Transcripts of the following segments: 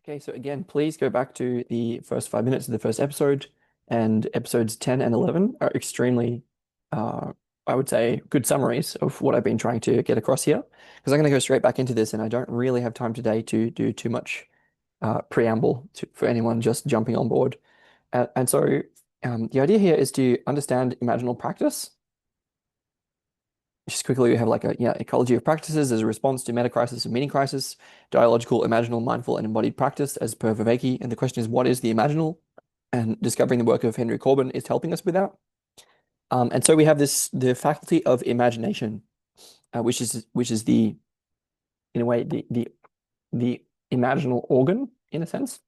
Okay, so again, please go back to the first 5 minutes of the first episode, and episodes 10 and 11 are extremely, uh, I would say, good summaries of what I've been trying to get across here. Because I'm going to go straight back into this, and I don't really have time today to do too much preamble for anyone just jumping on board. And so the idea here is to understand imaginal practice. Just quickly, we have like a ecology of practices as a response to meta-crisis and meaning crisis, dialogical, imaginal, mindful, and embodied practice as per Vervaeke. And the question is, what is the imaginal? And discovering the work of Henry Corbin is helping us with that. And so we have the faculty of imagination, which is the in a way the imaginal organ in a sense.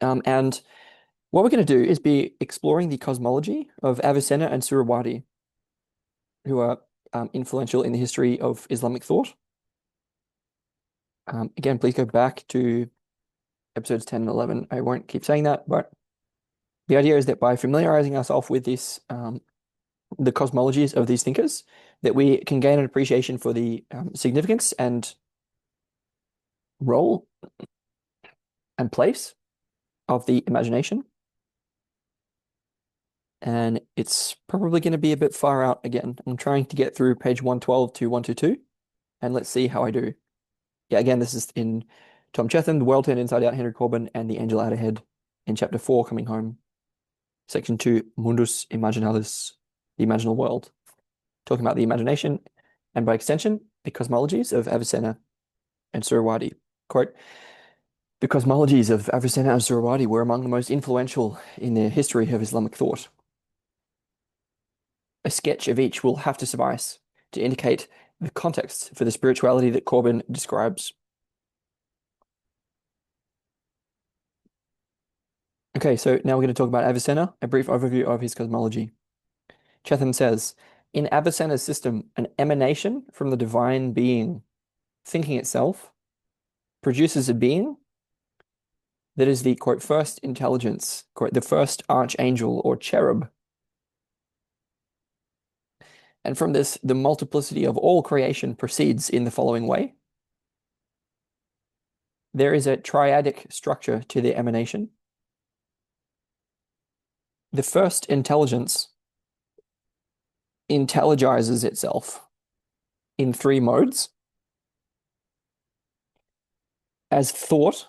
And what we're going to do is be exploring the cosmology of Avicenna and Suhrawardi, who are influential in the history of Islamic thought. Again, please go back to episodes 10 and 11. I won't keep saying that, but the idea is that by familiarizing ourselves with this, the cosmologies of these thinkers, that we can gain an appreciation for the significance and role and place of the imagination. And it's probably going to be a bit far out again. I'm trying to get through page 112 to 122, and let's see how I do. Yeah, again, this is in Tom Cheetham, The World Turned Inside Out, Henry Corbin, and The Angel Out Ahead in chapter 4, Coming Home. Section 2, Mundus Imaginalis, The Imaginal World. Talking about the imagination, and by extension, the cosmologies of Avicenna and Suhrawardi. Quote, the cosmologies of Avicenna and Suhrawardi were among the most influential in the history of Islamic thought. A sketch of each will have to suffice to indicate the context for the spirituality that Corbin describes. Okay, so now we're going to talk about Avicenna, a brief overview of his cosmology. Cheetham says, in Avicenna's system, an emanation from the divine being, thinking itself, produces a being that is the, quote, first intelligence, quote, the first archangel or cherub. And from this, the multiplicity of all creation proceeds in the following way. There is a triadic structure to the emanation. The first intelligence intelligizes itself in three modes: as thought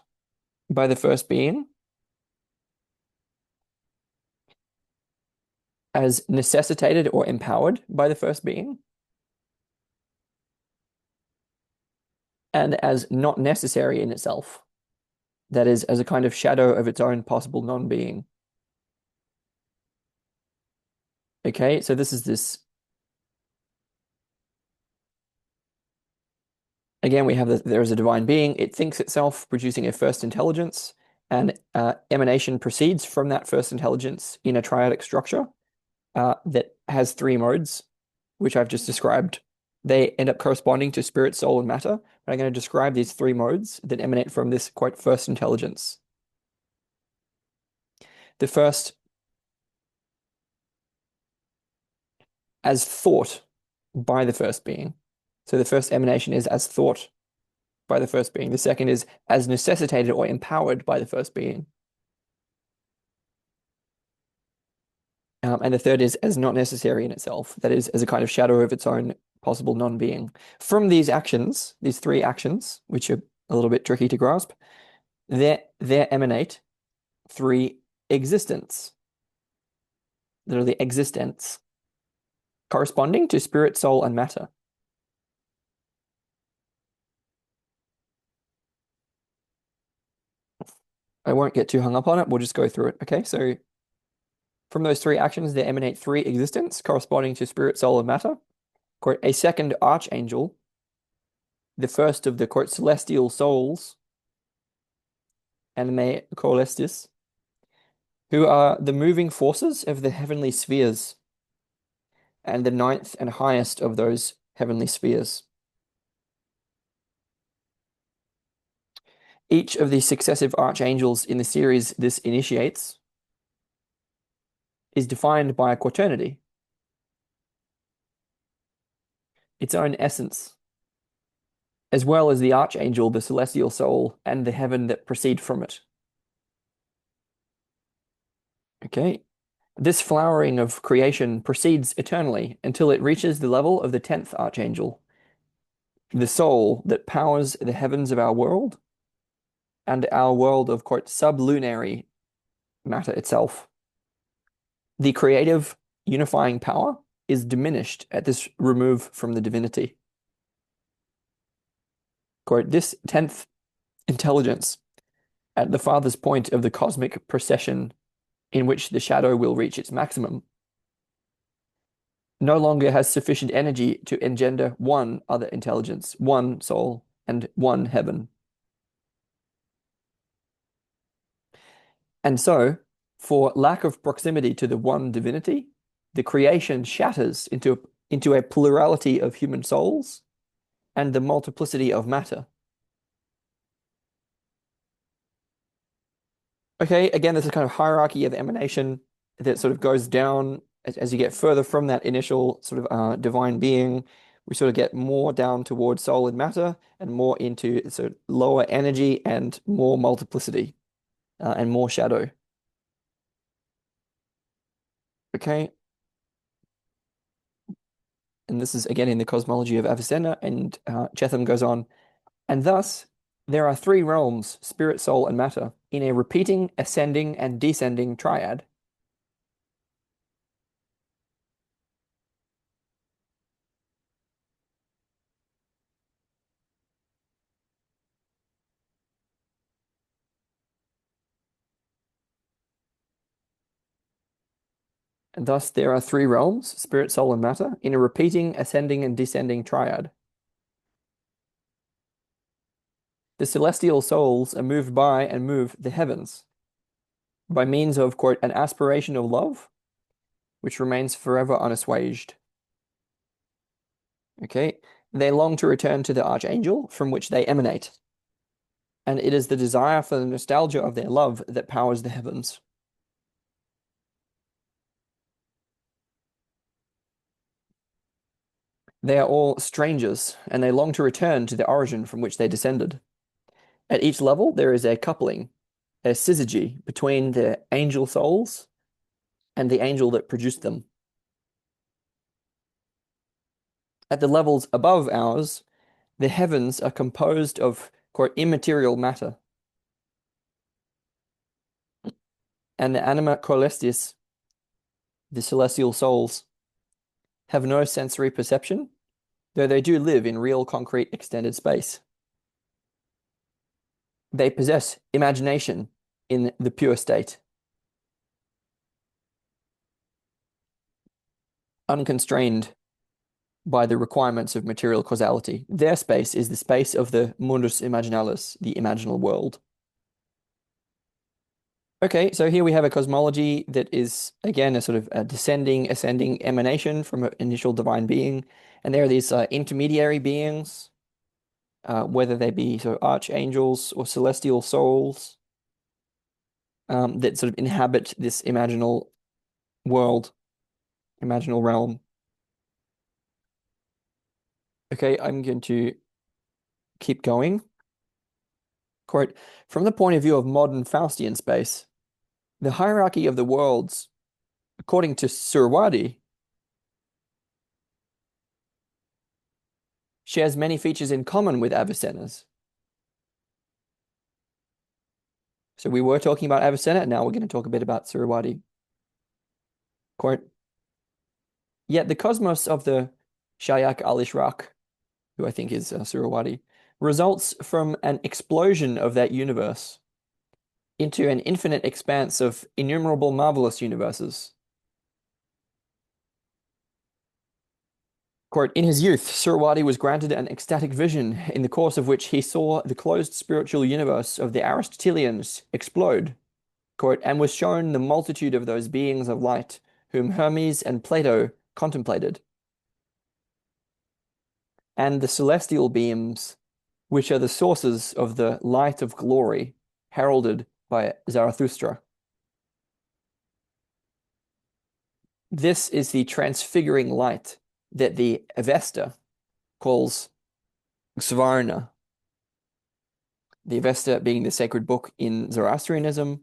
by the first being, as necessitated or empowered by the first being, and as not necessary in itself, that is, as a kind of shadow of its own possible non-being. Okay, so this is this. Again, we have there is a divine being. It thinks itself, producing a first intelligence, and emanation proceeds from that first intelligence in a triadic structure that has three modes, which I've just described. They end up corresponding to spirit, soul, and matter. But I'm going to describe these three modes that emanate from this, quote, first intelligence. The first, as thought by the first being. So the first emanation is as thought by the first being. The second is as necessitated or empowered by the first being. And the third is as not necessary in itself, that is, as a kind of shadow of its own possible non-being. From these actions, these three actions, which are a little bit tricky to grasp, there emanate three existents, literally existence, corresponding to spirit, soul, and matter. I won't get too hung up on it. We'll just go through it. Okay, so from those three actions, there emanate three existents corresponding to spirit, soul, and matter. Quote, a second archangel, the first of the, quote, celestial souls, anime coelestis, who are the moving forces of the heavenly spheres, and the ninth and highest of those heavenly spheres. Each of the successive archangels in the series this initiates is defined by a quaternity, its own essence, as well as the archangel, the celestial soul, and the heaven that proceed from it. Okay. This flowering of creation proceeds eternally until it reaches the level of the 10th archangel, the soul that powers the heavens of our world and our world of, quote, sublunary matter itself. The creative unifying power is diminished at this remove from the divinity. Quote, this 10th intelligence at the farthest point of the cosmic procession in which the shadow will reach its maximum no longer has sufficient energy to engender one other intelligence, one soul, and one heaven. And so, for lack of proximity to the one divinity, the creation shatters into a plurality of human souls and the multiplicity of matter. Okay, again, there's a kind of hierarchy of emanation that sort of goes down as you get further from that initial sort of divine being. We sort of get more down towards soul and matter and more into sort of lower energy and more multiplicity and more shadow. Okay. And this is again in the Cosmology of Avicenna, and Cheetham goes on, and thus there are three realms, spirit, soul, and matter, in a repeating, ascending, and descending triad. And thus there are three realms, spirit, soul, and matter, in a repeating, ascending, and descending triad. The celestial souls are moved by and move the heavens by means of, quote, an aspiration of love, which remains forever unassuaged. Okay, they long to return to the archangel from which they emanate, and it is the desire for the nostalgia of their love that powers the heavens. They are all strangers, and they long to return to the origin from which they descended. At each level, there is a coupling, a syzygy between the angel souls and the angel that produced them. At the levels above ours, the heavens are composed of, quote, immaterial matter, and the anima coelestis, the celestial souls, have no sensory perception, though they do live in real concrete extended space. They possess imagination in the pure state, unconstrained by the requirements of material causality. Their space is the space of the Mundus Imaginalis, the Imaginal World. Okay, so here we have a cosmology that is, again, a sort of a descending, ascending emanation from an initial divine being. And there are these intermediary beings, whether they be sort of archangels or celestial souls, that sort of inhabit this imaginal world, imaginal realm. Okay, I'm going to keep going. Quote, from the point of view of modern Faustian space, the hierarchy of the worlds, according to Suhrawardi, shares many features in common with Avicenna's. So we were talking about Avicenna, and now we're going to talk a bit about Suhrawardi. Quote, yet the cosmos of the Shaykh al-Ishraq, who I think is Suhrawardi, results from an explosion of that universe into an infinite expanse of innumerable marvelous universes. Quote, in his youth, Suhrawardi was granted an ecstatic vision in the course of which he saw the closed spiritual universe of the Aristotelians explode, quote, and was shown the multitude of those beings of light whom Hermes and Plato contemplated, and the celestial beams which are the sources of the light of glory heralded by Zarathustra. This is the transfiguring light that the Avesta calls Svarna, the Avesta being the sacred book in Zoroastrianism,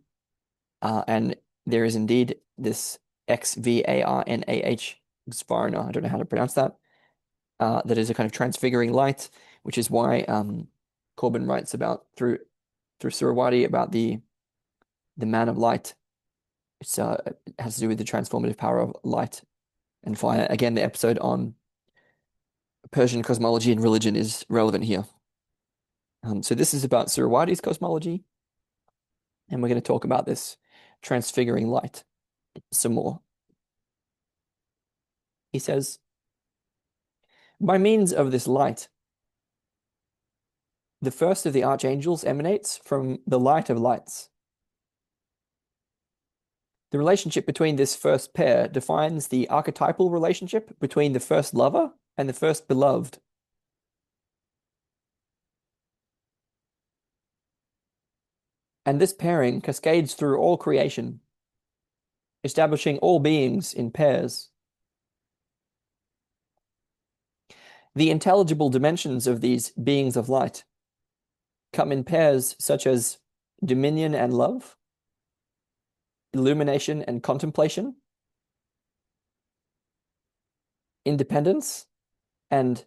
and there is indeed this Xvarnah, Svarna, I don't know how to pronounce that, that is a kind of transfiguring light, which is why Corbin writes about through Suhrawardi about the man of light. It has to do with the transformative power of light and fire. Again, the episode on Persian cosmology and religion is relevant here. So this is about Suhrawardi's cosmology, and we're going to talk about this transfiguring light some more. He says, by means of this light, the first of the archangels emanates from the light of lights. The relationship between this first pair defines the archetypal relationship between the first lover and the first beloved. And this pairing cascades through all creation, establishing all beings in pairs. The intelligible dimensions of these beings of light come in pairs such as dominion and love, illumination and contemplation, independence and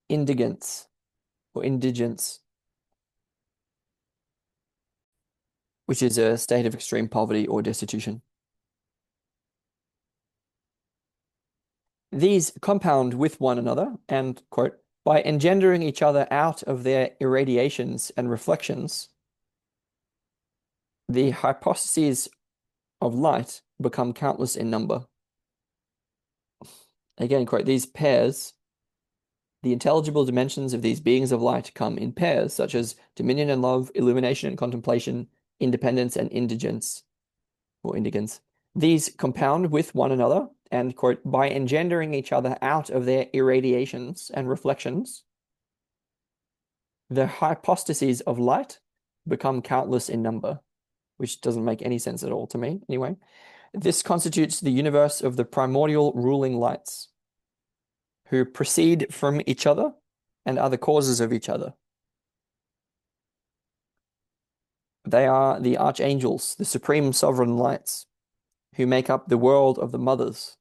indigence or indigence, which is a state of extreme poverty or destitution. These compound with one another and, quote, by engendering each other out of their irradiations and reflections, the hypostases of light become countless in number. Again, quote, these pairs, the intelligible dimensions of these beings of light come in pairs, such as dominion and love, illumination and contemplation, independence and indigence, or indigence. These compound with one another and, quote, by engendering each other out of their irradiations and reflections, the hypostases of light become countless in number, which doesn't make any sense at all to me, anyway. This constitutes the universe of the primordial ruling lights, who proceed from each other and are the causes of each other. They are the archangels, the supreme sovereign lights, who make up the world of the mothers.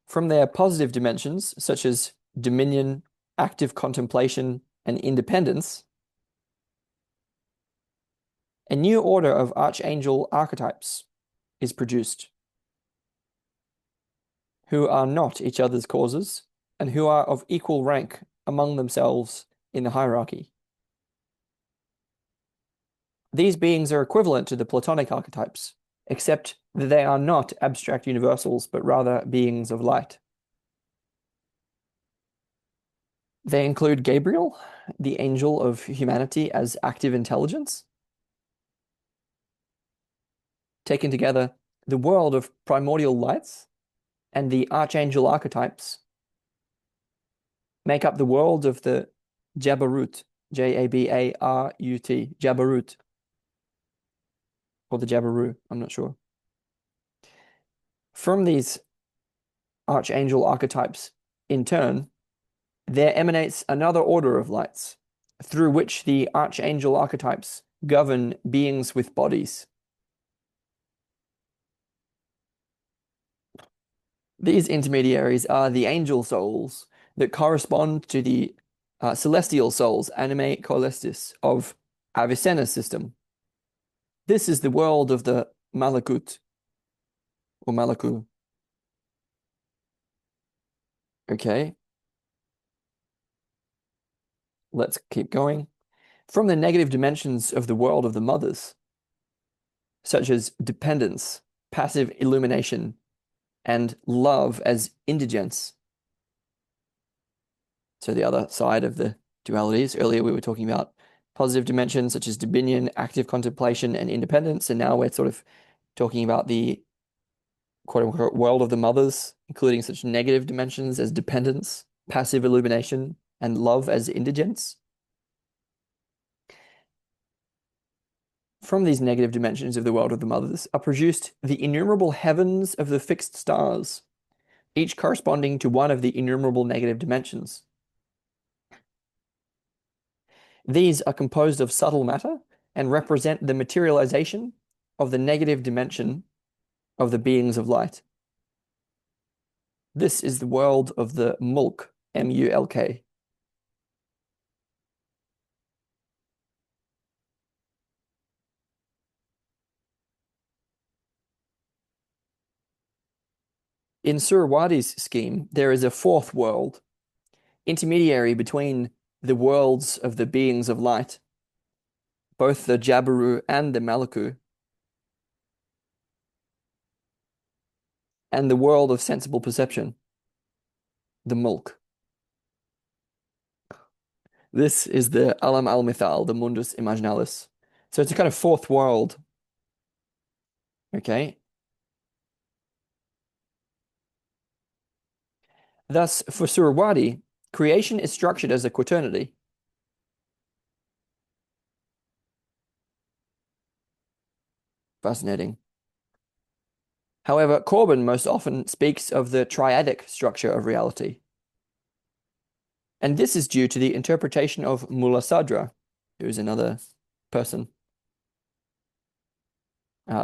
From their positive dimensions, such as dominion, active contemplation, and independence, a new order of archangel archetypes is produced, who are not each other's causes and who are of equal rank among themselves in the hierarchy. These beings are equivalent to the Platonic archetypes, except that they are not abstract universals, but rather beings of light. They include Gabriel, the angel of humanity as active intelligence. Taken together, the world of primordial lights and the archangel archetypes make up the world of the Jabarut, Jabarut, Jabarut, or the Jabaru, I'm not sure. From these archangel archetypes, in turn, there emanates another order of lights, through which the archangel archetypes govern beings with bodies. These intermediaries are the angel souls that correspond to the celestial souls, anime coelestis, of Avicenna's system. This is the world of the Malakut, or Malaku. Okay. Let's keep going. From the negative dimensions of the world of the mothers, such as dependence, passive illumination, and love as indigence. So the other side of the dualities. Earlier we were talking about positive dimensions such as dominion, active contemplation, and independence. And now we're sort of talking about the quote unquote world of the mothers, including such negative dimensions as dependence, passive illumination, and love as indigence. From these negative dimensions of the world of the mothers are produced the innumerable heavens of the fixed stars, each corresponding to one of the innumerable negative dimensions. These are composed of subtle matter and represent the materialization of the negative dimension of the beings of light. This is the world of the mulk, M-U-L-K. In Suhrawardi's scheme, there is a fourth world, intermediary between the worlds of the beings of light, both the Jabaru and the Malaku, and the world of sensible perception, the mulk. This is the Alam al-Mithal, the Mundus Imaginalis. So it's a kind of fourth world. Okay. Thus, for Suhrawardi, creation is structured as a quaternity. Fascinating. However, Corbin most often speaks of the triadic structure of reality. And this is due to the interpretation of Mulla Sadra, who's another person,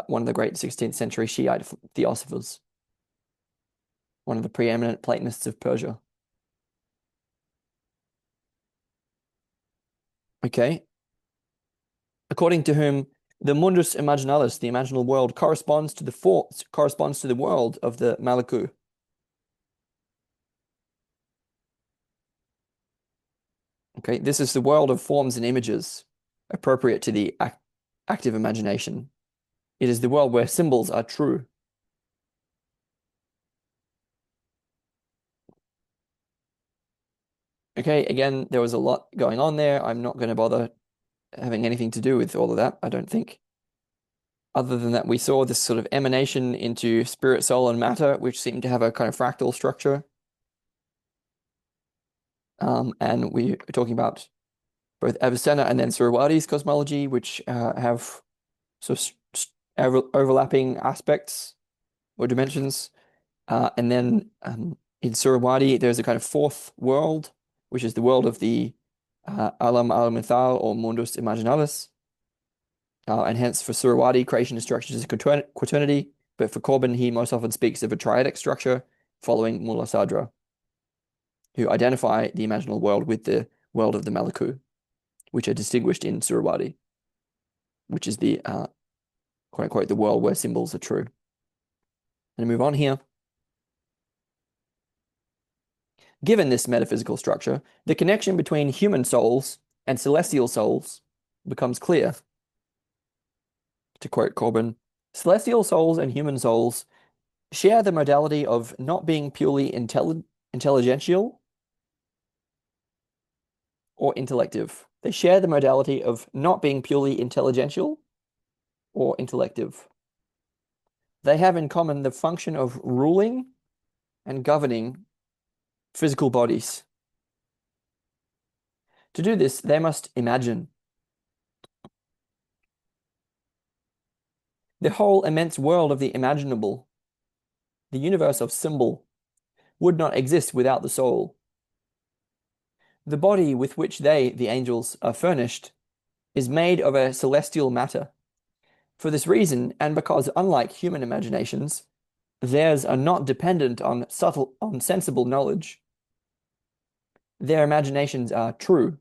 one of the great 16th century Shiite theosophers, one of the preeminent Platonists of Persia. Okay. According to whom the Mundus Imaginalis, the imaginal world, corresponds to the world of the Malaku. Okay, this is the world of forms and images appropriate to the active imagination. It is the world where symbols are true. Okay, again, there was a lot going on there. I'm not going to bother having anything to do with all of that, I don't think. Other than that, we saw this sort of emanation into spirit, soul, and matter, which seemed to have a kind of fractal structure. And we were talking about both Avicenna and then Suhrawardi's cosmology, which have sort of overlapping aspects or dimensions. And then in Suhrawardi, there's a kind of fourth world, which is the world of the Alam al-Mithal or Mundus Imaginalis. And hence for Suhrawardi, creation is structured as a quaternity, but for Corbin, he most often speaks of a triadic structure following Mulla Sadra, who identify the imaginal world with the world of the Malaku, which are distinguished in Suhrawardi, which is the quote unquote the world where symbols are true. And move on here. Given this metaphysical structure, the connection between human souls and celestial souls becomes clear. To quote Corbin, celestial souls and human souls share the modality of not being purely intelligential or intellective. They share the modality of not being purely intelligential or intellective. They have in common the function of ruling and governing physical bodies. To do this, they must imagine. The whole immense world of the imaginable, the universe of symbol, would not exist without the soul. The body with which they, the angels, are furnished is made of a celestial matter. For this reason, and because unlike human imaginations, theirs are not dependent on sensible knowledge, their imaginations are true.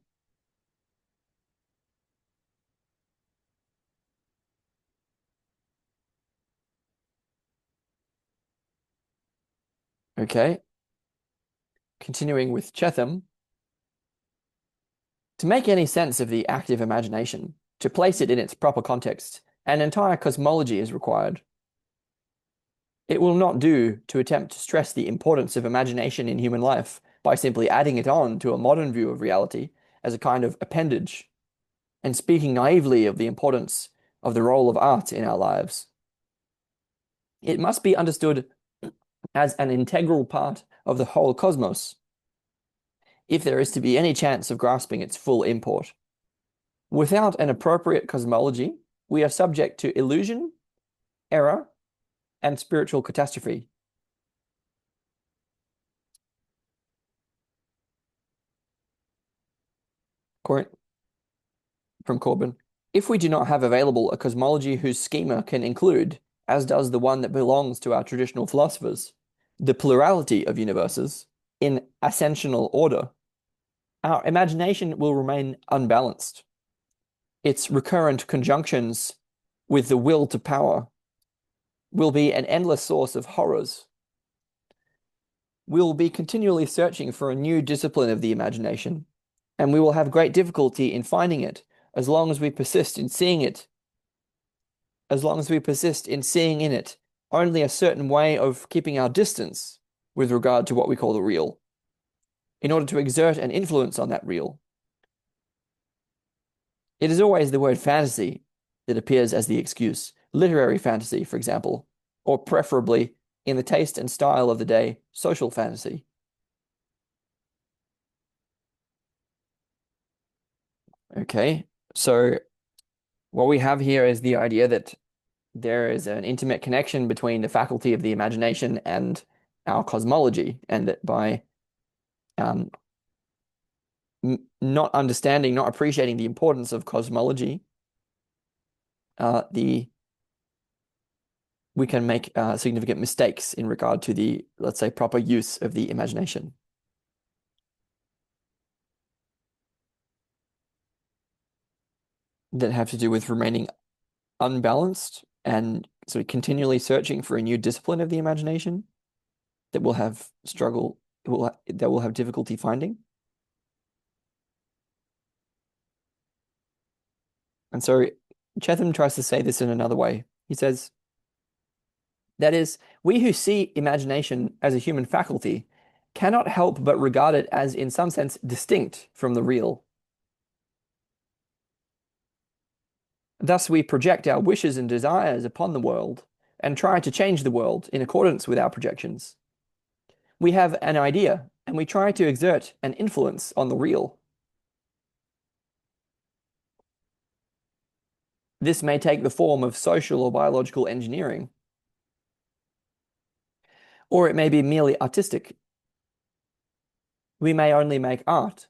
Okay. Continuing with Cheetham. To make any sense of the active imagination, to place it in its proper context, an entire cosmology is required. It will not do to attempt to stress the importance of imagination in human life by simply adding it on to a modern view of reality as a kind of appendage, and speaking naively of the importance of the role of art in our lives. It must be understood as an integral part of the whole cosmos, if there is to be any chance of grasping its full import. Without an appropriate cosmology, we are subject to illusion, error, and spiritual catastrophe. Quote from Corbin. If we do not have available a cosmology whose schema can include, as does the one that belongs to our traditional philosophers, the plurality of universes in ascensional order, our imagination will remain unbalanced. Its recurrent conjunctions with the will to power will be an endless source of horrors. We will be continually searching for a new discipline of the imagination, and we will have great difficulty in finding it as long as we persist in seeing it, as long as we persist in seeing in it only a certain way of keeping our distance with regard to what we call the real, in order to exert an influence on that real. It is always the word fantasy that appears as the excuse, literary fantasy, for example, or preferably, in the taste and style of the day, social fantasy. Okay, so what we have here is the idea that there is an intimate connection between the faculty of the imagination and our cosmology, and that by not understanding, not appreciating the importance of cosmology, we can make significant mistakes in regard to the, let's say, proper use of the imagination. That have to do with remaining unbalanced and sort of continually searching for a new discipline of the imagination that will have struggle, that will have difficulty finding. And so Cheetham tries to say this in another way. He says, that is, we who see imagination as a human faculty cannot help but regard it as, in some sense, distinct from the real. Thus, we project our wishes and desires upon the world and try to change the world in accordance with our projections. We have an idea and we try to exert an influence on the real. This may take the form of social or biological engineering, or it may be merely artistic. We may only make art.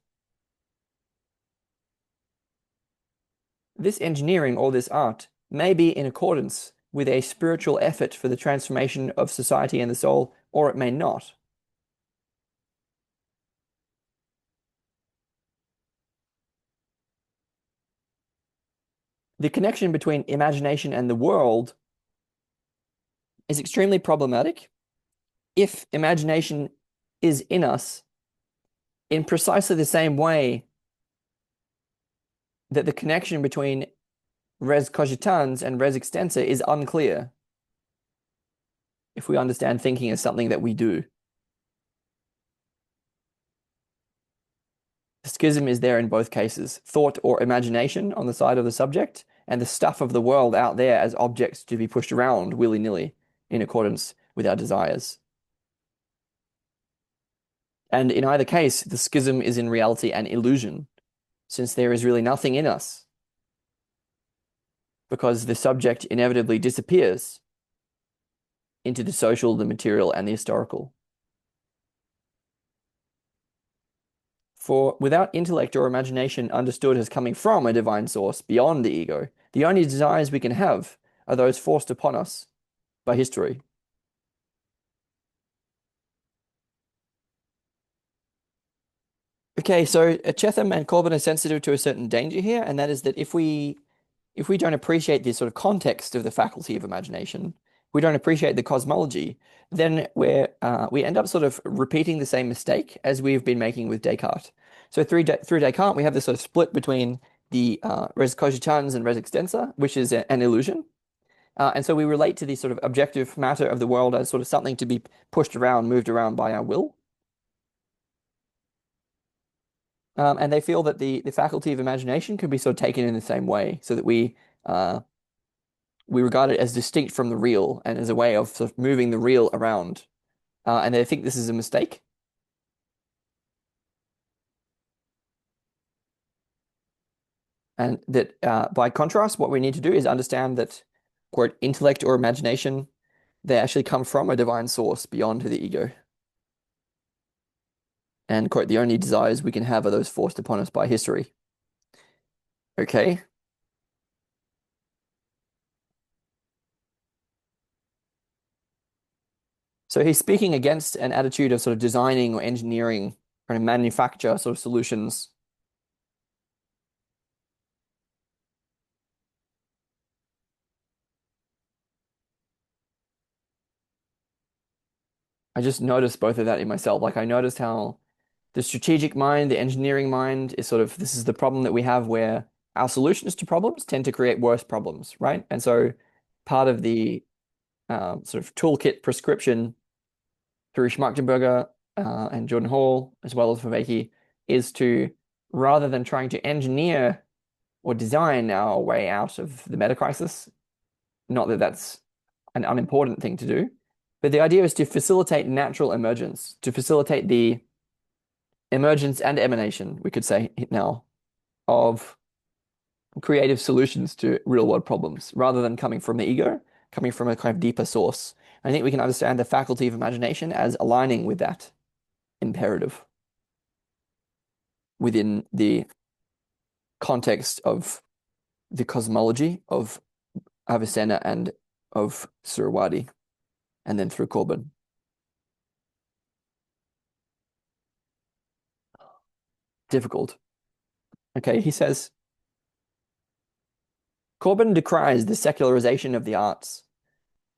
This engineering or this art may be in accordance with a spiritual effort for the transformation of society and the soul, or it may not. The connection between imagination and the world is extremely problematic if imagination is in us in precisely the same way that the connection between res cogitans and res extensa is unclear, if we understand thinking as something that we do. The schism is there in both cases, thought or imagination on the side of the subject, and the stuff of the world out there as objects to be pushed around willy-nilly in accordance with our desires. And in either case, the schism is in reality an illusion, since there is really nothing in us, because the subject inevitably disappears into the social, the material, and the historical. For without intellect or imagination understood as coming from a divine source beyond the ego, the only desires we can have are those forced upon us by history. Okay, so Cheetham and Corbin are sensitive to a certain danger here, and that is that if we don't appreciate the sort of context of the faculty of imagination, we don't appreciate the cosmology, then we end up sort of repeating the same mistake as we've been making with Descartes. So through Descartes, we have this sort of split between the res cogitans and res extensa, which is an illusion. And so we relate to the sort of objective matter of the world as sort of something to be pushed around, moved around by our will. And they feel that the faculty of imagination can be sort of taken in the same way, so that we regard it as distinct from the real and as a way of sort of moving the real around. And they think this is a mistake. And that by contrast, what we need to do is understand that, quote, intellect or imagination, they actually come from a divine source beyond the ego. And, quote, the only desires we can have are those forced upon us by history. Okay. So he's speaking against an attitude of sort of designing or engineering, trying to manufacture sort of solutions. I just noticed both of that in myself. Like I noticed how the strategic mind, the engineering mind is sort of this is the problem that we have where our solutions to problems tend to create worse problems, right? And so part of the sort of toolkit prescription through Schmachtenberger and Jordan Hall, as well as Vervaeke, is to rather than trying to engineer or design our way out of the meta crisis, not that that's an unimportant thing to do, but the idea is to facilitate natural emergence, to facilitate the emergence and emanation, we could say now, of creative solutions to real world problems rather than coming from the ego, coming from a kind of deeper source. I think we can understand the faculty of imagination as aligning with that imperative within the context of the cosmology of Avicenna and of Suhrawardi, and then through Corbin. Difficult. Okay, he says Corbin decries the secularization of the arts,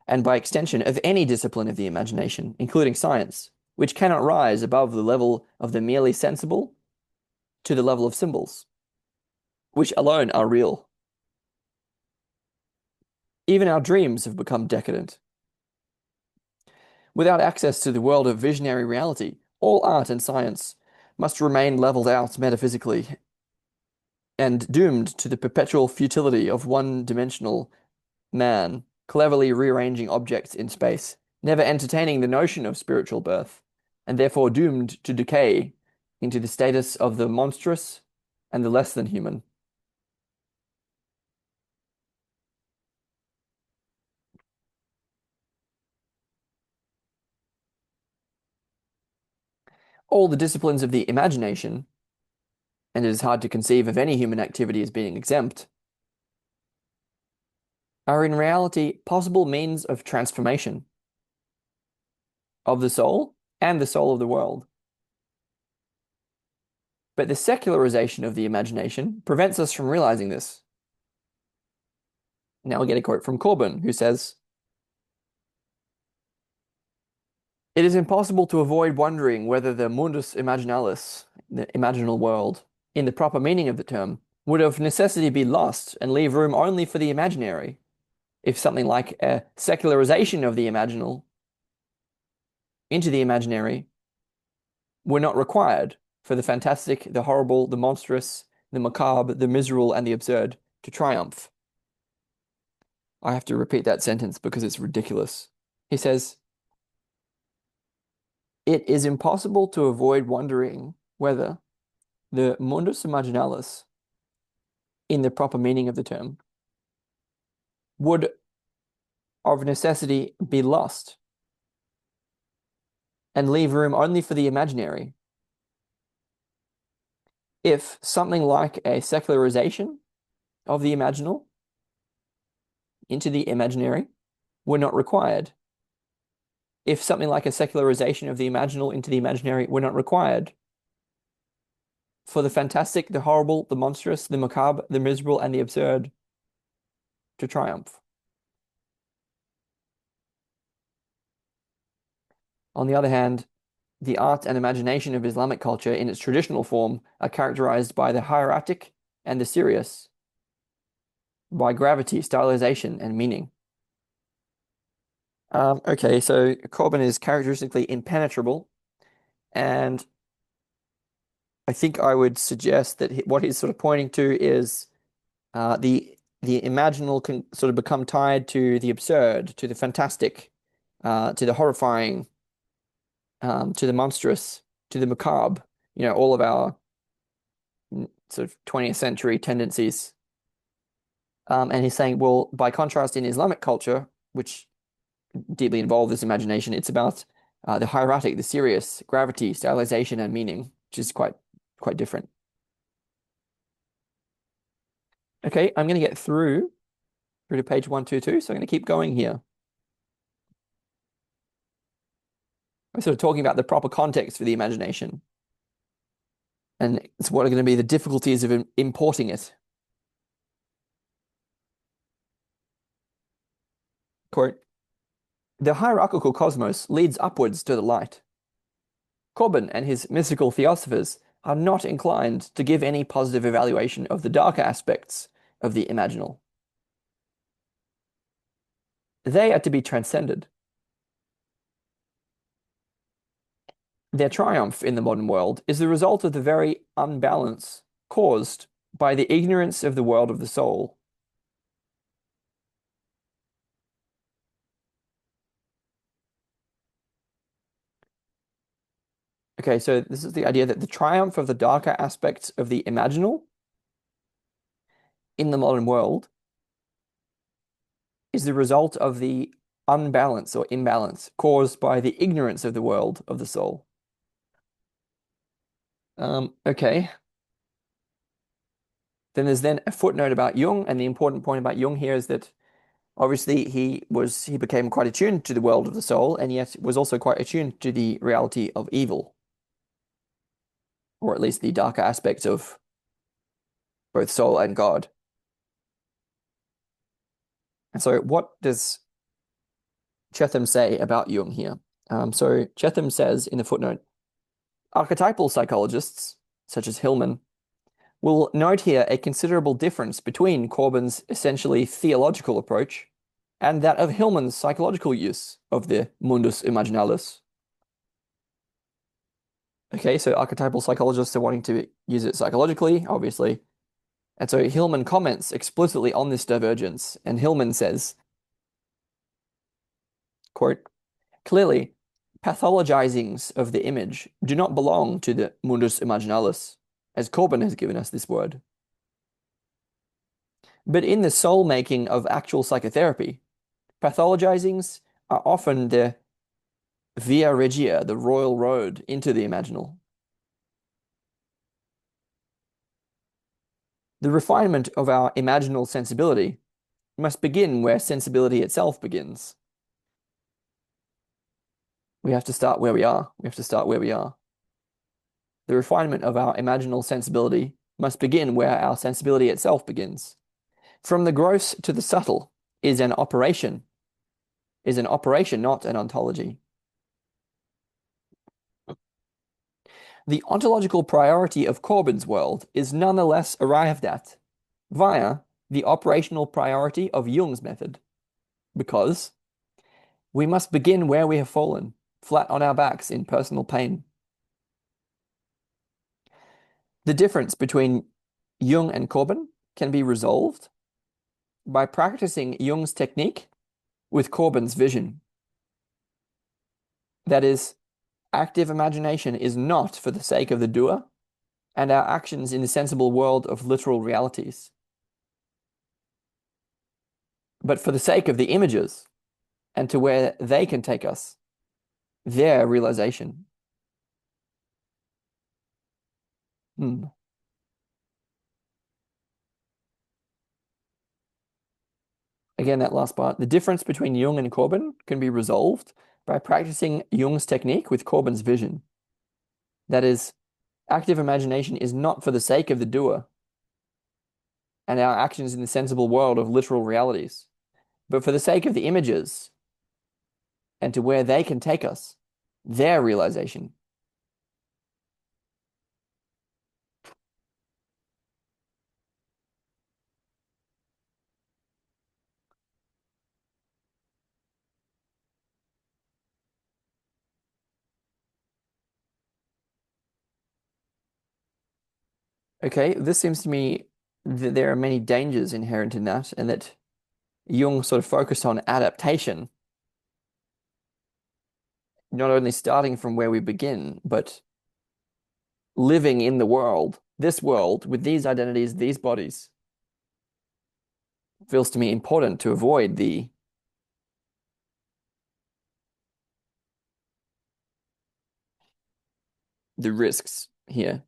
and by extension of any discipline of the imagination, including science, which cannot rise above the level of the merely sensible to the level of symbols, which alone are real. Even our dreams have become decadent. Without access to the world of visionary reality, all art and science must remain leveled out metaphysically and doomed to the perpetual futility of one-dimensional man cleverly rearranging objects in space, never entertaining the notion of spiritual birth, and therefore doomed to decay into the status of the monstrous and the less than human. All the disciplines of the imagination, and it is hard to conceive of any human activity as being exempt, are in reality possible means of transformation of the soul and the soul of the world. But the secularization of the imagination prevents us from realizing this. Now we get a quote from Corbin, who says, it is impossible to avoid wondering whether the Mundus Imaginalis, the imaginal world, in the proper meaning of the term, would of necessity be lost and leave room only for the imaginary, if something like a secularization of the imaginal into the imaginary were not required for the fantastic, the horrible, the monstrous, the macabre, the miserable, and the absurd to triumph. I have to repeat that sentence because it's ridiculous. He says, it is impossible to avoid wondering whether the Mundus Imaginalis, in the proper meaning of the term, would of necessity be lost and leave room only for the imaginary if something like a secularization of the imaginal into the imaginary were not required. If something like a secularization of the imaginal into the imaginary were not required for the fantastic, the horrible, the monstrous, the macabre, the miserable, and the absurd to triumph. On the other hand, the art and imagination of Islamic culture in its traditional form are characterized by the hieratic and the serious, by gravity, stylization, and meaning. Okay, so Corbin is characteristically impenetrable, and I think I would suggest that what he's sort of pointing to is the imaginal can sort of become tied to the absurd, to the fantastic, to the horrifying, to the monstrous, to the macabre. You know, all of our sort of 20th century tendencies. And he's saying, well, by contrast, in Islamic culture, which deeply involve this imagination, it's about the hieratic, the serious, gravity, stylization, and meaning, which is quite different. Okay, I'm going to get through to page 122, so I'm going to keep going here. We're sort of talking about the proper context for the imagination. And it's what are going to be the difficulties of importing it. Quote, the hierarchical cosmos leads upwards to the light. Corbin and his mystical theosophers are not inclined to give any positive evaluation of the darker aspects of the imaginal. They are to be transcended. Their triumph in the modern world is the result of the very unbalance caused by the ignorance of the world of the soul. Okay, so this is the idea that the triumph of the darker aspects of the imaginal in the modern world is the result of the unbalance or imbalance caused by the ignorance of the world of the soul. Okay. Then there's a footnote about Jung, and the important point about Jung here is that obviously he became quite attuned to the world of the soul, and yet was also quite attuned to the reality of evil, or at least the darker aspects of both soul and God. And so what does Cheetham say about Jung here? So Cheetham says in the footnote, archetypal psychologists, such as Hillman, will note here a considerable difference between Corbin's essentially theological approach and that of Hillman's psychological use of the Mundus Imaginalis. Okay, so archetypal psychologists are wanting to use it psychologically, obviously. And so Hillman comments explicitly on this divergence, and Hillman says, quote, clearly, pathologizings of the image do not belong to the Mundus Imaginalis, as Corbin has given us this word. But in the soul making of actual psychotherapy, pathologizings are often the via regia, the royal road into the imaginal. The refinement of our imaginal sensibility must begin where sensibility itself begins. We have to start where we are. We have to start where we are. The refinement of our imaginal sensibility must begin where our sensibility itself begins. From the gross to the subtle is an operation, not an ontology. The ontological priority of Corbin's world is nonetheless arrived at via the operational priority of Jung's method, because we must begin where we have fallen, flat on our backs in personal pain. The difference between Jung and Corbin can be resolved by practicing Jung's technique with Corbin's vision. That is, active imagination is not for the sake of the doer and our actions in the sensible world of literal realities, but for the sake of the images and to where they can take us, their realization. Again, that last part. The difference between Jung and Corbin can be resolved by practicing Jung's technique with Corbin's vision. That is, active imagination is not for the sake of the doer and our actions in the sensible world of literal realities, but for the sake of the images and to where they can take us, their realization. Okay, this seems to me that there are many dangers inherent in that, and that Jung sort of focused on adaptation, not only starting from where we begin, but living in the world, this world, with these identities, these bodies. Feels to me important to avoid the risks here.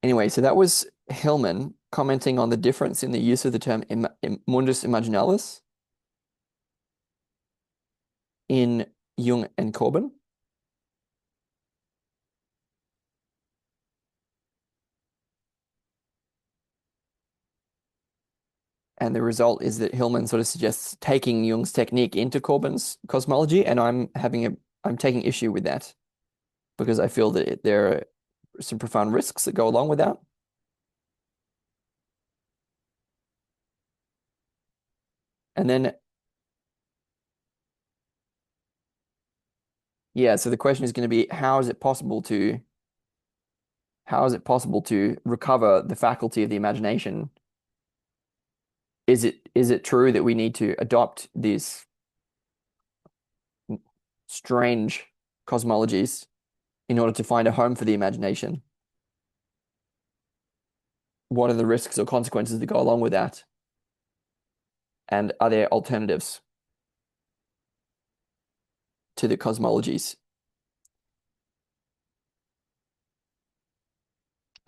Anyway, so that was Hillman commenting on the difference in the use of the term Mundus Imaginalis in Jung and Corbin. And the result is that Hillman sort of suggests taking Jung's technique into Corbin's cosmology, and I'm taking issue with that because I feel that there are some profound risks that go along with that. And then, yeah, so the question is going to be, how is it possible to recover the faculty of the imagination? Is it true that we need to adopt these strange cosmologies in order to find a home for the imagination? What are the risks or consequences that go along with that? And are there alternatives to the cosmologies?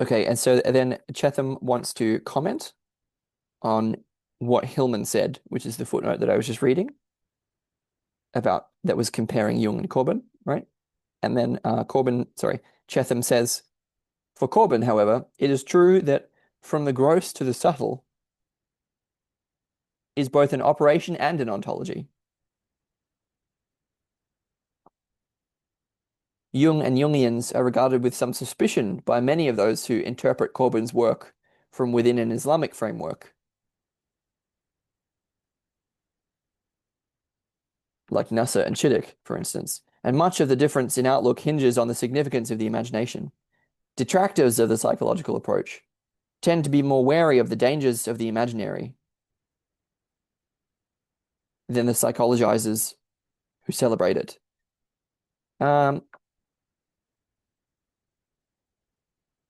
Okay, and so then Cheetham wants to comment on what Hillman said, which is the footnote that I was just reading about that was comparing Jung and Corbin, right? And then Cheetham says, for Corbin, however, it is true that from the gross to the subtle is both an operation and an ontology. Jung and Jungians are regarded with some suspicion by many of those who interpret Corbin's work from within an Islamic framework, like Nasser and Chiddick, for instance, and much of the difference in outlook hinges on the significance of the imagination. Detractors of the psychological approach tend to be more wary of the dangers of the imaginary than the psychologizers who celebrate it. I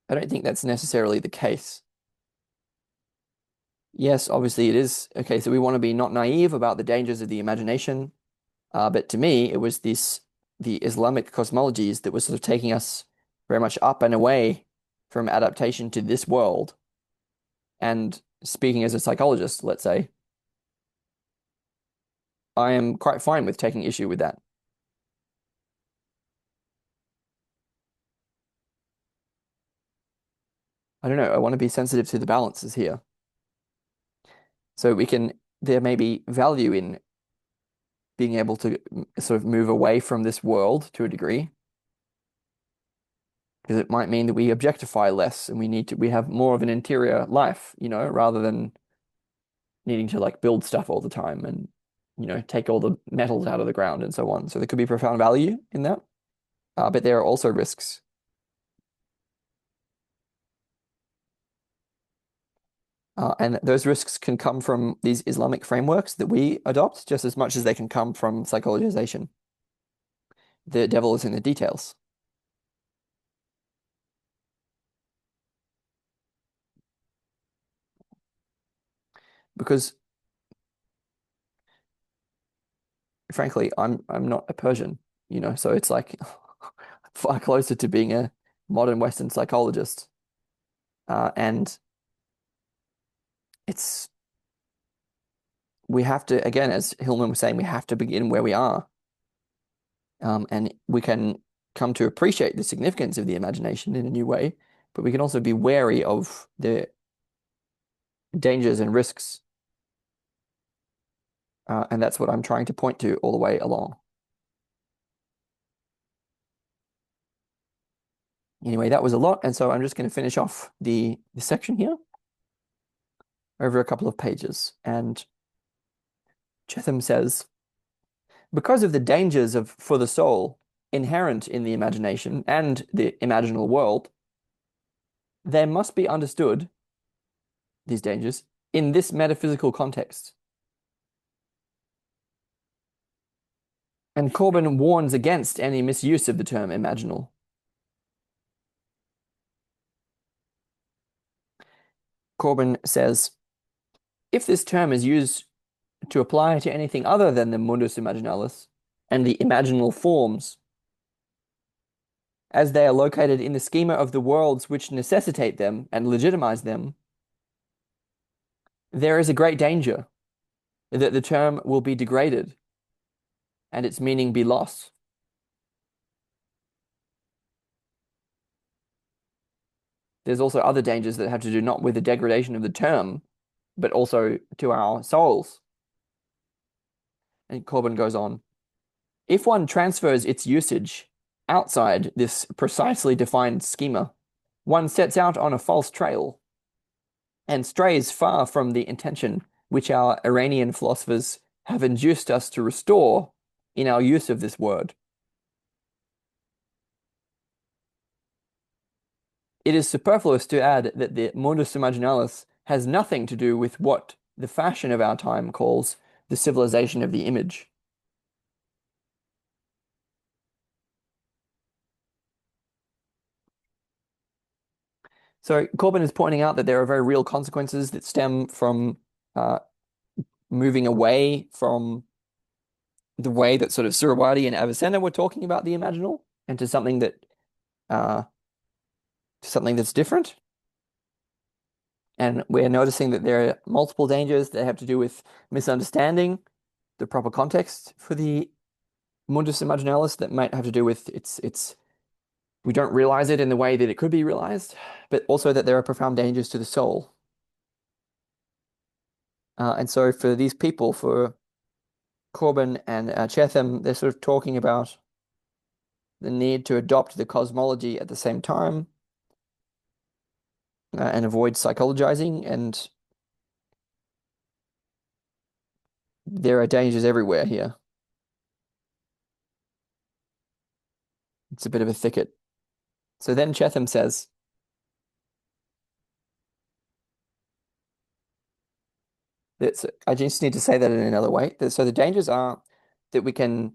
don't think that's necessarily the case. Yes, obviously it is. Okay, so we want to be not naive about the dangers of the imagination. But to me, it was the Islamic cosmologies that was sort of taking us very much up and away from adaptation to this world. And speaking as a psychologist, let's say, I am quite fine with taking issue with that. I don't know. I want to be sensitive to the balances here. So there may be value in being able to sort of move away from this world to a degree, because it might mean that we objectify less and we have more of an interior life, rather than needing to like build stuff all the time and, take all the metals out of the ground and so on. So there could be profound value in that. But there are also risks. And those risks can come from these Islamic frameworks that we adopt just as much as they can come from psychologization. The devil is in the details. Because frankly, I'm not a Persian, so it's like far closer to being a modern Western psychologist. And it's we have to, again, as Hillman was saying, we have to begin where we are. And we can come to appreciate the significance of the imagination in a new way, but we can also be wary of the dangers and risks. And that's what I'm trying to point to all the way along. Anyway, that was a lot, and so I'm just going to finish off the section here over a couple of pages. And Cheetham says, because of the dangers for the soul inherent in the imagination and the imaginal world, they must be understood, these dangers, in this metaphysical context. And Corbin warns against any misuse of the term imaginal. Corbin says, if this term is used to apply to anything other than the Mundus Imaginalis and the imaginal forms as they are located in the schema of the worlds which necessitate them and legitimize them, there is a great danger that the term will be degraded and its meaning be lost. There's also other dangers that have to do not with the degradation of the term, but also to our souls. And Corbin goes on, if one transfers its usage outside this precisely defined schema, one sets out on a false trail and strays far from the intention which our Iranian philosophers have induced us to restore in our use of this word. It is superfluous to add that the Mundus Imaginalis has nothing to do with what the fashion of our time calls the civilization of the image. So Corbin is pointing out that there are very real consequences that stem from uh, moving away from the way that sort of Suhrawardi and Avicenna were talking about the imaginal and to uh, something that's different. And we're noticing that there are multiple dangers that have to do with misunderstanding the proper context for the Mundus Imaginalis that might have to do with its we don't realize it in the way that it could be realized, but also that there are profound dangers to the soul. And so for these people, for Corbin and Cheetham, they're sort of talking about the need to adopt the cosmology at the same time and avoid psychologizing. And there are dangers everywhere here. It's a bit of a thicket. So then Cheetham says, I just need to say that in another way. So the dangers are that we can,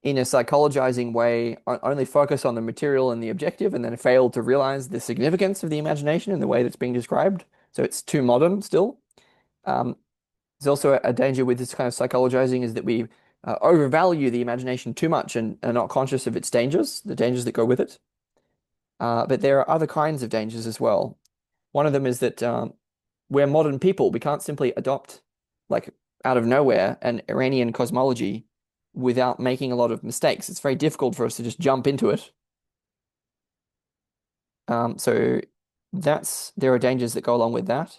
in a psychologizing way, only focus on the material and the objective and then fail to realize the significance of the imagination in the way that's being described. So it's too modern still. Um, there's also a danger with this kind of psychologizing is that we overvalue the imagination too much and are not conscious of its dangers, the dangers that go with it. But there are other kinds of dangers as well. One of them is that we're modern people. We can't simply adopt, like out of nowhere, an Iranian cosmology without making a lot of mistakes. It's very difficult for us to just jump into it. So there are dangers that go along with that.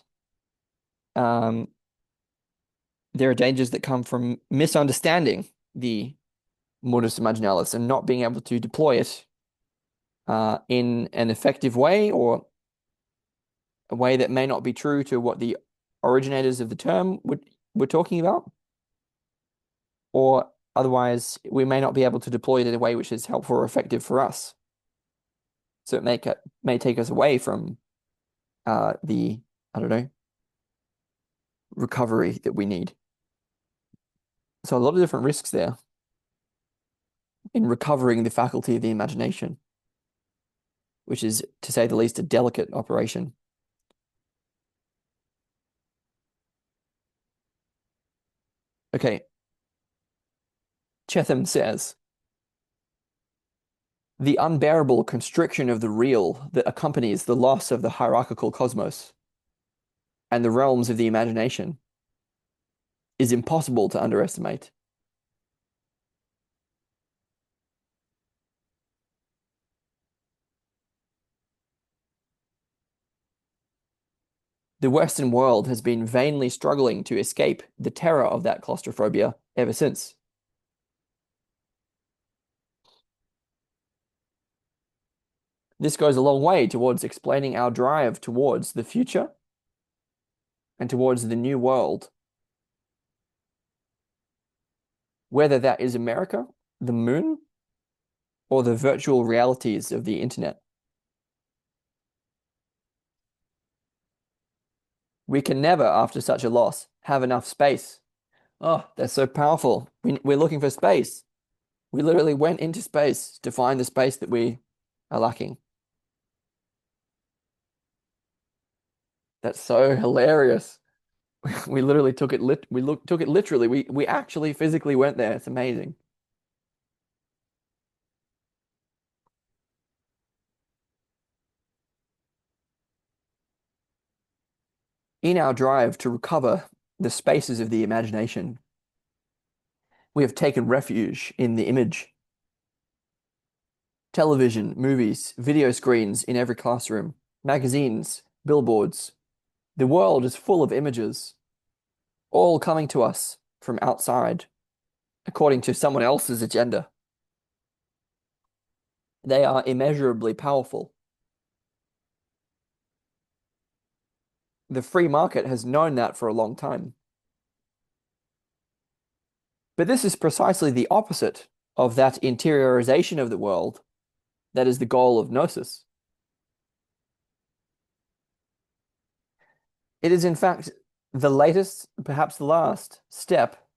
Um, there are dangers that come from misunderstanding the modus imaginalis and not being able to deploy it in an effective way or a way that may not be true to what the originators of the term were talking about, or otherwise we may not be able to deploy it in a way which is helpful or effective for us. So it may take us away from the, I don't know, recovery that we need. So a lot of different risks there in recovering the faculty of the imagination, which is, to say the least, a delicate operation. Okay. Cheetham says, the unbearable constriction of the real that accompanies the loss of the hierarchical cosmos and the realms of the imagination is impossible to underestimate. The Western world has been vainly struggling to escape the terror of that claustrophobia ever since. This goes a long way towards explaining our drive towards the future and towards the new world. Whether that is America, the moon, or the virtual realities of the internet. We can never, after such a loss, have enough space. Oh, that's so powerful. We're looking for space. We literally went into space to find the space that we are lacking. That's so hilarious. We literally took it literally. We actually physically went there. It's amazing. In our drive to recover the spaces of the imagination, we have taken refuge in the image. Television, movies, video screens in every classroom, magazines, billboards. The world is full of images, all coming to us from outside, according to someone else's agenda. They are immeasurably powerful. The free market has known that for a long time. But this is precisely the opposite of that interiorization of the world that is the goal of gnosis. It is, in fact, the latest, perhaps the last, step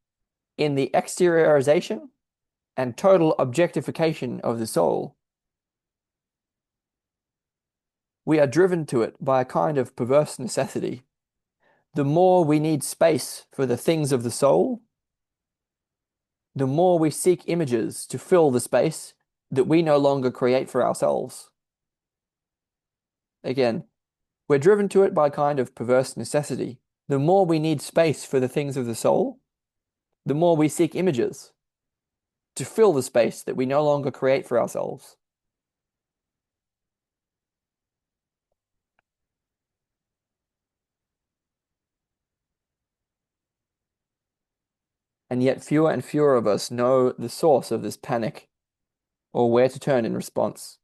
in the exteriorization and total objectification of the soul. We are driven to it by a kind of perverse necessity. The more we need space for the things of the soul, the more we seek images to fill the space that we no longer create for ourselves. Again, we're driven to it by a kind of perverse necessity. The more we need space for the things of the soul, the more we seek images to fill the space that we no longer create for ourselves. And yet fewer and fewer of us know the source of this panic or where to turn in response.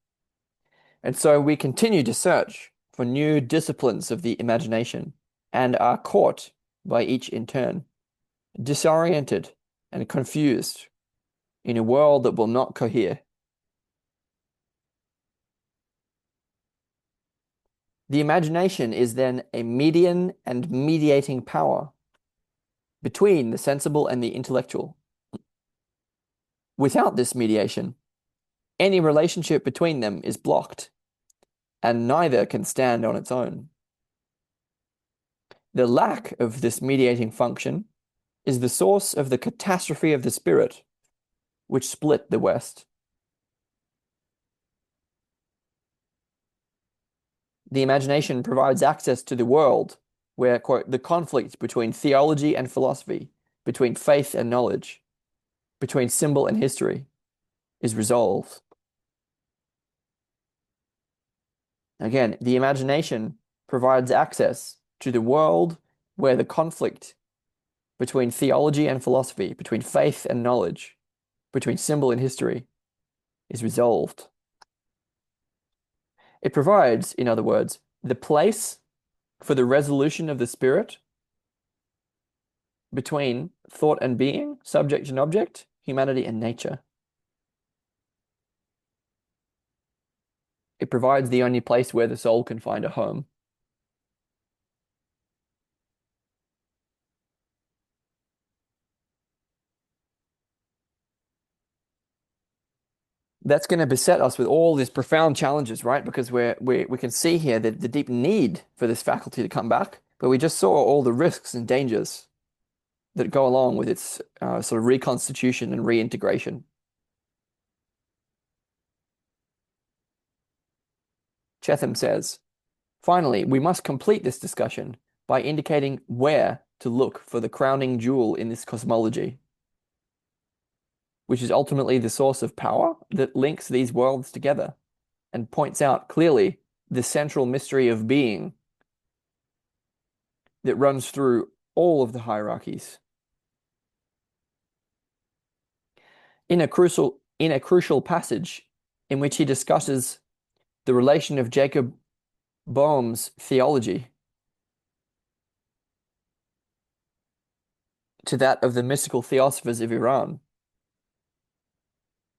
And so we continue to search for new disciplines of the imagination and are caught by each in turn, disoriented and confused in a world that will not cohere. The imagination is then a median and mediating power between the sensible and the intellectual. Without this mediation, any relationship between them is blocked, and neither can stand on its own. The lack of this mediating function is the source of the catastrophe of the spirit, which split the West. The imagination provides access to the world where, quote, the conflict between theology and philosophy, between faith and knowledge, between symbol and history, is resolved. Again, the imagination provides access to the world where the conflict between theology and philosophy, between faith and knowledge, between symbol and history, is resolved. It provides, in other words, the place for the resolution of the spirit between thought and being, subject and object, humanity and nature. It provides the only place where the soul can find a home. That's going to beset us with all these profound challenges, right? Because we can see here the deep need for this faculty to come back, but we just saw all the risks and dangers that go along with its sort of reconstitution and reintegration. Cheetham says, finally, we must complete this discussion by indicating where to look for the crowning jewel in this cosmology, which is ultimately the source of power that links these worlds together and points out clearly the central mystery of being that runs through all of the hierarchies. In a crucial passage in which he discusses the relation of Jacob Boehm's theology to that of the mystical theosophers of Iran,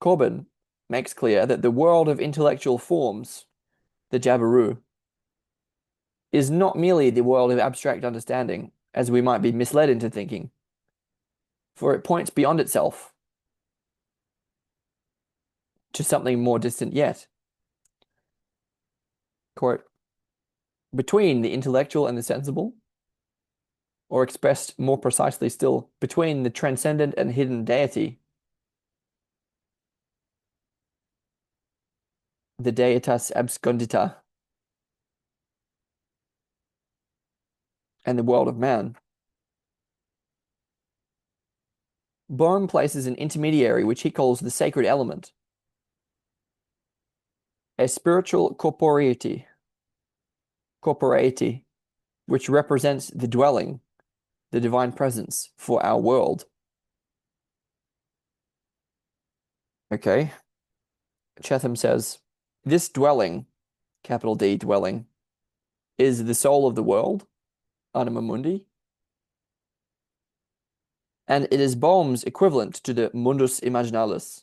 Corbin makes clear that the world of intellectual forms, the Jabaru, is not merely the world of abstract understanding, as we might be misled into thinking, for it points beyond itself to something more distant yet. Quote, between the intellectual and the sensible, or expressed more precisely still, between the transcendent and hidden deity, the deitas abscondita, and the world of man, Bohm places an intermediary which he calls the sacred element, a spiritual corporeity, which represents the dwelling, the divine presence for our world. Okay. Cheetham says, this dwelling, capital D dwelling, is the soul of the world, anima mundi, and it is Bohm's equivalent to the Mundus Imaginalis.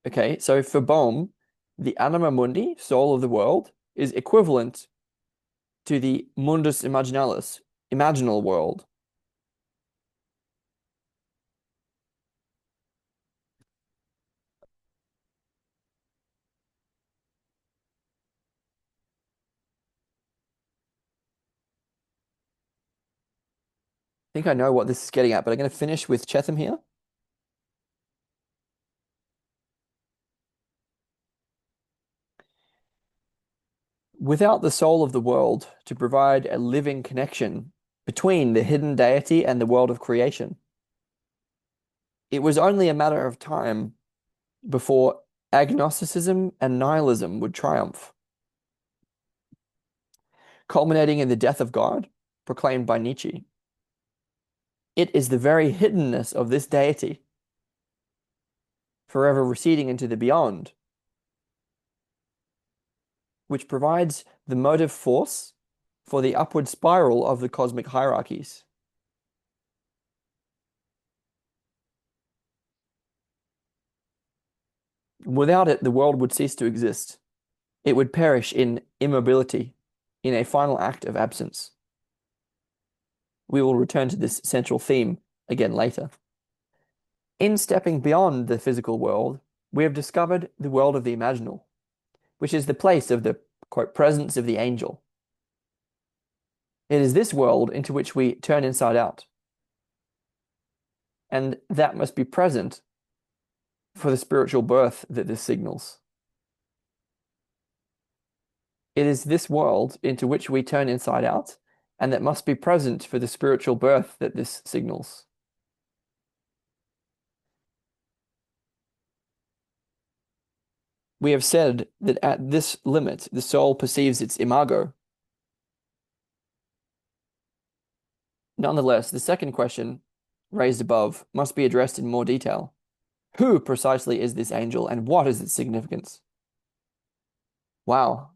Okay, so for Bohm, the anima mundi, soul of the world, is equivalent to the Mundus Imaginalis, imaginal world. I think I know what this is getting at, but I'm going to finish with Cheetham here. Without the soul of the world to provide a living connection between the hidden deity and the world of creation, it was only a matter of time before agnosticism and nihilism would triumph, culminating in the death of God, proclaimed by Nietzsche. It is the very hiddenness of this deity, forever receding into the beyond, which provides the motive force for the upward spiral of the cosmic hierarchies. Without it, the world would cease to exist. It would perish in immobility, in a final act of absence. We will return to this central theme again later. In stepping beyond the physical world, we have discovered the world of the imaginal, which is the place of the, quote, presence of the angel. It is this world into which we turn inside out. And that must be present for the spiritual birth that this signals. It is this world into which we turn inside out, and that must be present for the spiritual birth that this signals. We have said that at this limit, the soul perceives its imago. Nonetheless, the second question raised above must be addressed in more detail. Who precisely is this angel, and what is its significance? Wow.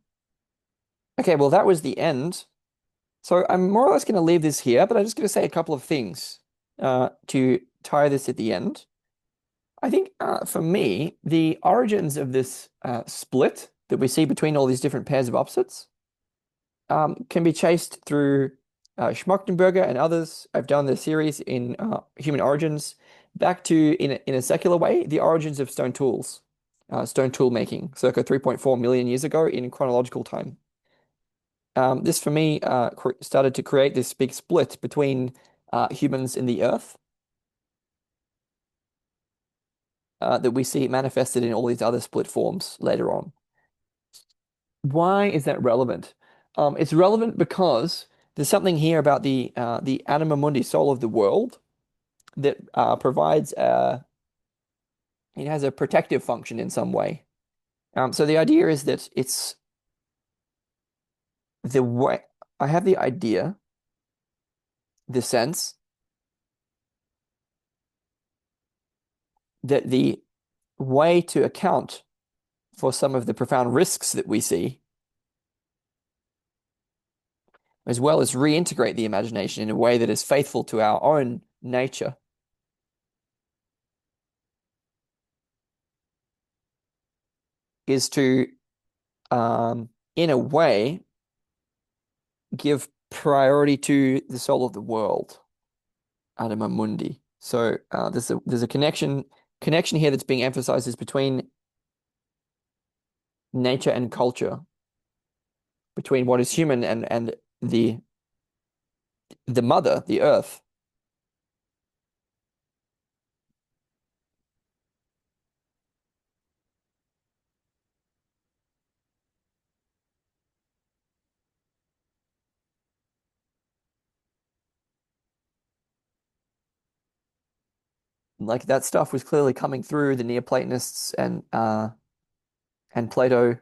Okay, well, that was the end. So I'm more or less going to leave this here, but I'm just going to say a couple of things to tie this at the end. I think for me, the origins of this split that we see between all these different pairs of opposites can be chased through Schmachtenberger and others. I've done the series in Human Origins back to, in a secular way, the origins of stone tools, stone tool making, circa 3.4 million years ago in chronological time. This, for me, started to create this big split between humans and the earth that we see manifested in all these other split forms later on. Why is that relevant? It's relevant because there's something here about the anima mundi, soul of the world, that provides it has a protective function in some way. So the idea is that it's the way I have the idea, the sense that the way to account for some of the profound risks that we see, as well as reintegrate the imagination in a way that is faithful to our own nature, is to, in a way, give priority to the soul of the world, anima mundi. So there's a connection here that's being emphasized is between nature and culture, between what is human and the mother, the earth. like that stuff was clearly coming through the Neoplatonists and Plato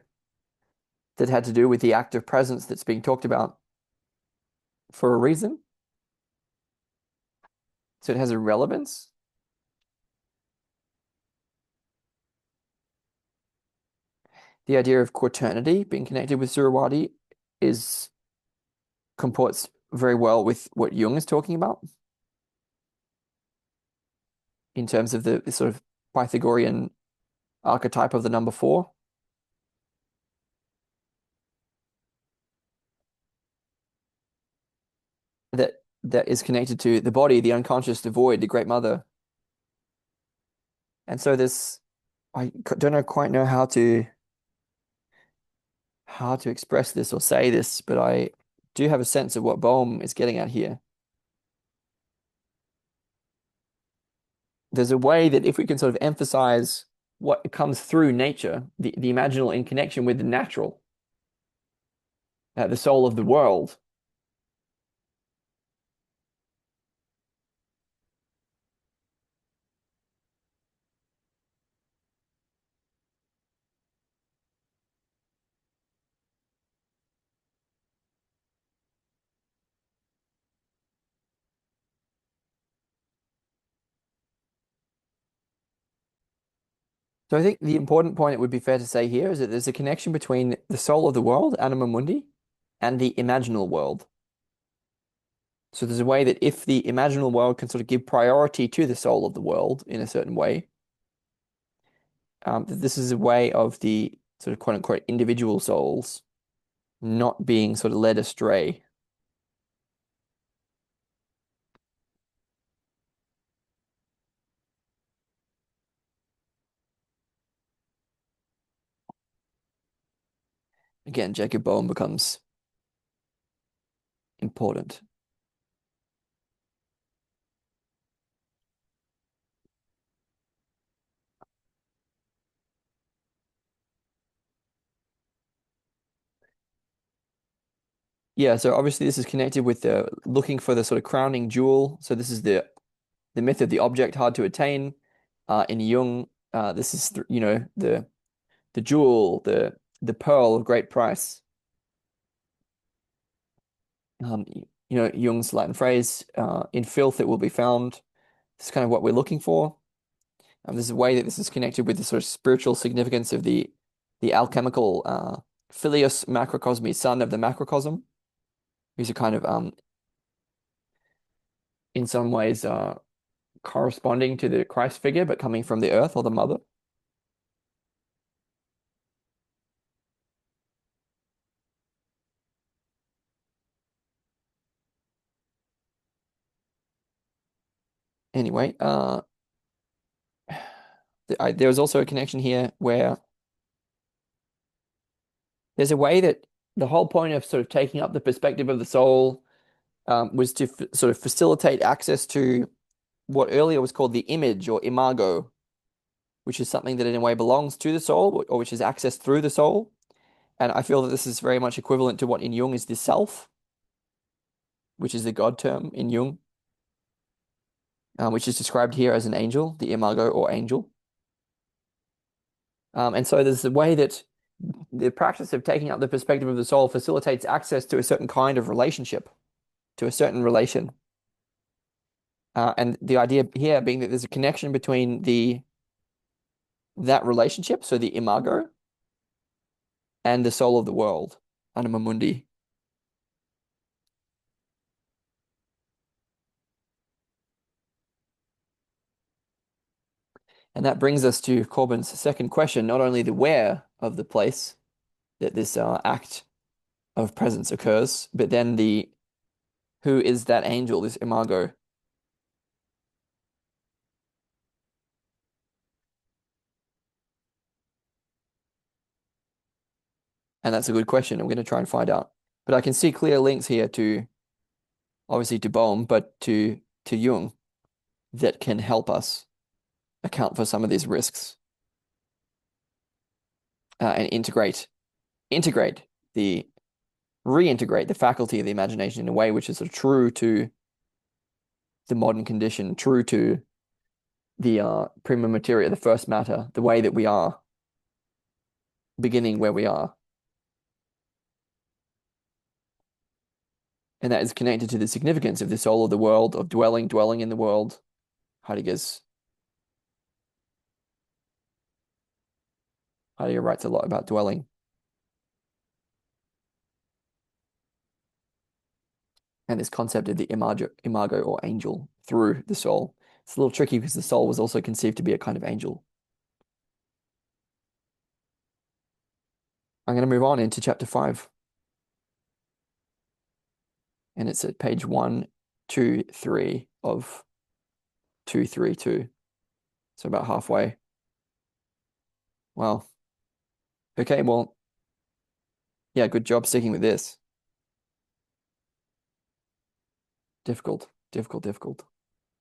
that had to do with the active presence that's being talked about for a reason. So it has a relevance. The idea of quaternity being connected with Suhrawardi is comports very well with what Jung is talking about in terms of the sort of Pythagorean archetype of the number four. That is connected to the body, the unconscious, the void, the great mother. And so this, I don't know quite know how to express this or say this, but I do have a sense of what Bohm is getting at here. There's a way that if we can sort of emphasize what comes through nature, the imaginal in connection with the natural, the soul of the world. So I think the important point it would be fair to say here is that there's a connection between the soul of the world, anima mundi, and the imaginal world. So there's a way that if the imaginal world can sort of give priority to the soul of the world in a certain way, that this is a way of the sort of quote unquote individual souls not being sort of led astray. Again, Jacob Boehm becomes important. Yeah, so obviously this is connected with the looking for the sort of crowning jewel. So this is the myth of the object hard to attain. In Jung, this is the jewel, the pearl of great price. Jung's Latin phrase, in filth it will be found. This is kind of what we're looking for. There's a way that this is connected with the sort of spiritual significance of the alchemical Filius macrocosmi, son of the macrocosm, who's a kind of in some ways corresponding to the Christ figure, but coming from the earth or the mother. Anyway, there was also a connection here where there's a way that the whole point of sort of taking up the perspective of the soul was to sort of facilitate access to what earlier was called the image or imago, which is something that in a way belongs to the soul or which is accessed through the soul. And I feel that this is very much equivalent to what in Jung is the self, which is the God term in Jung, which is described here as an angel, the imago or angel. And so there's a way that the practice of taking up the perspective of the soul facilitates access to a certain kind of relationship, to a certain relation. And the idea here being that there's a connection between that relationship, so the imago, and the soul of the world, anima mundi. And that brings us to Corbin's second question, not only the where of the place that this act of presence occurs, but then the who is that angel, this imago? And that's a good question. I'm going to try and find out. But I can see clear links here to obviously to Bohm, but to Jung that can help us account for some of these risks and integrate the reintegrate the faculty of the imagination in a way which is sort of true to the modern condition, true to the prima materia, the first matter, the way that we are, beginning where we are. And that is connected to the significance of the soul of the world, of dwelling in the world. Heidegger writes a lot about dwelling. And this concept of the imago or angel through the soul. It's a little tricky because the soul was also conceived to be a kind of angel. I'm going to move on into chapter 5. And it's at page 123 of 232. So about halfway. Wow. Okay, well, yeah, good job sticking with this. Difficult, difficult, difficult.